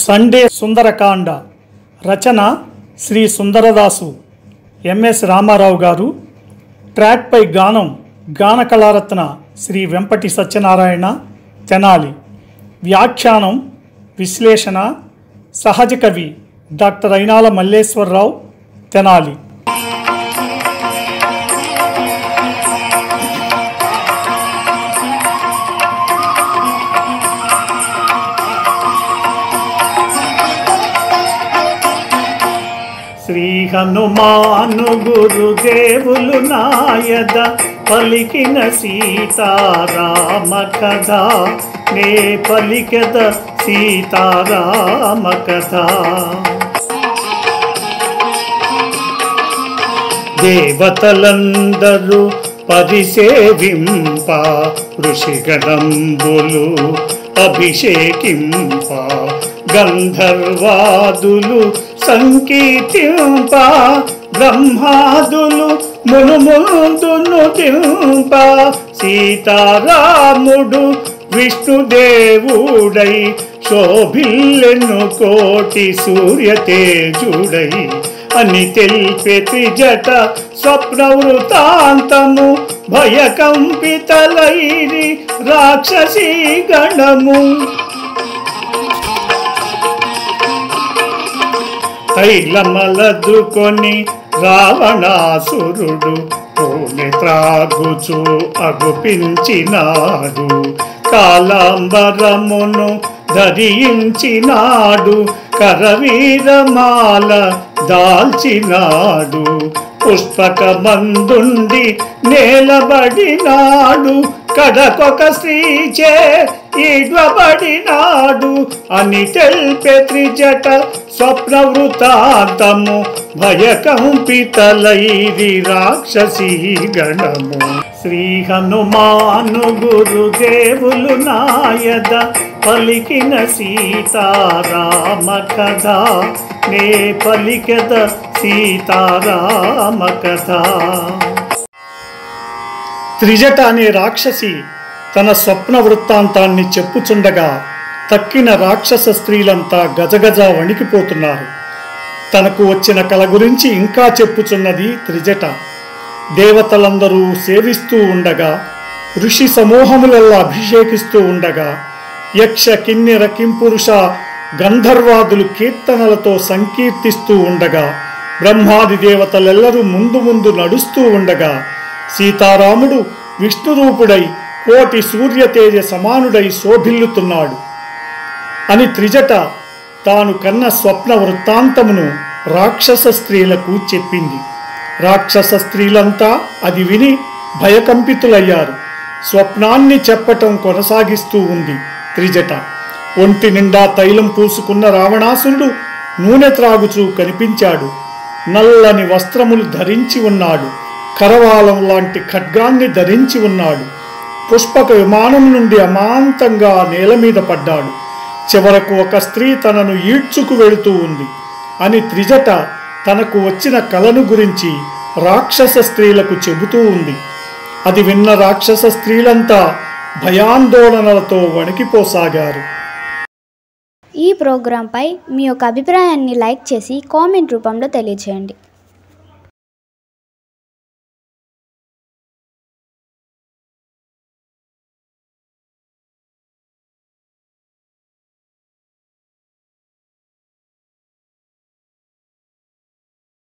Sunday Sundarakanda రచన Shri సుందరదాసు MS Ramarao గారు. ట్రాక్పై గానం గానకళారత్న శ్రీ వెంపటి సత్యనారాయణ తెనాలి. వ్యాఖ్యానం విశ్లేషణ సహజ కవి డాక్టర్ అయినాల మల్లేశ్వరరావు తెనాలి. శ్రీ హనుమాను గురుదేవులు నాయద పలికిన సీతారామ కథ, నే పలికెద సీతారామ కథ. దేవతలందరూ పరిసేవింప, ఋషిగణంబులు అభిషేకింప, గంధర్వాదులు సంకీర్తింప, బ్రహ్మాదులు మునుముందును దింప, సీతారాముడు విష్ణుదేవుడై శోభిల్లెను కోటి సూర్యతేజుడై అని తెలిపే త్రిజట స్వప్న వృతాంతము, భయకంపితలైరి రాక్షసీ గణము. తైలమలదుకొని రావణాసురుడు పూనె త్రాగుచు అగుపించినాడు, కాలాంబరమును ధరించినాడు, కరవీరమాల దాల్చినాడు, పుష్పకమందుండి నేలబడినాడు, కడకొక స్త్రీచే ఈడ్వబడినాడు అని తెల్పే త్రిజట స్వప్న వృతాంతము, భయకంపితలైరి రాక్షసీ గణము. శ్రీ హనుమాను గురుదేవులు నాయద పలికిన సీతారామ కథ, నే పలికెద సీతారామ కథ. త్రిజట అనే రాక్షసి తన స్వప్న వృత్తాంతాన్ని చెప్పుచుండగా తక్కిన రాక్షస స్త్రీలంతా గజగజ వణికిపోతున్నారు. తనకు వచ్చిన కల గురించి ఇంకా చెప్పుచున్నది త్రిజట. దేవతలందరూ సేవిస్తూ ఉండగా, ఋషి సమూహములల్లా అభిషేకిస్తూ ఉండగా, యక్ష కిన్నెర కింపురుష గంధర్వాదులు కీర్తనలతో సంకీర్తిస్తూ ఉండగా, బ్రహ్మాది దేవతలెల్లరూ ముందు ముందు నడుస్తూ ఉండగా, సీతారాముడు విష్ణురూపుడై కోటి సూర్యతేజ సమానుడై శోభిల్లుతున్నాడు అని త్రిజట తాను కన్న స్వప్న వృత్తాంతమును రాక్షస స్త్రీలకు చెప్పింది. రాక్షస స్త్రీలంతా అది విని భయకంపితులయ్యారు. స్వప్నాన్ని చెప్పటం కొనసాగిస్తూ ఉంది త్రిజట. ఒంటి నిండా తైలం పూసుకున్న రావణాసురుడు నూనె త్రాగుచూ కనిపించాడు. నల్లని వస్త్రములు ధరించి ఉన్నాడు. కరవాలం లాంటి ఖడ్గాన్ని ధరించి ఉన్నాడు. పుష్పక విమానం నుండి అమాంతంగా నేల మీద పడ్డాడు. చివరకు ఒక స్త్రీ తనను ఈడ్చుకు వెళుతూ ఉంది అని త్రిజట తనకు వచ్చిన కలను గురించి రాక్షస స్త్రీలకు చెబుతూ ఉంది. అది విన్న రాక్షస స్త్రీలంతా భయాందోళనలతో వణికిపోసాగారు. ఈ ప్రోగ్రాంపై మీ యొక్క అభిప్రాయాన్ని లైక్ చేసి కామెంట్ రూపంలో తెలియజేయండి.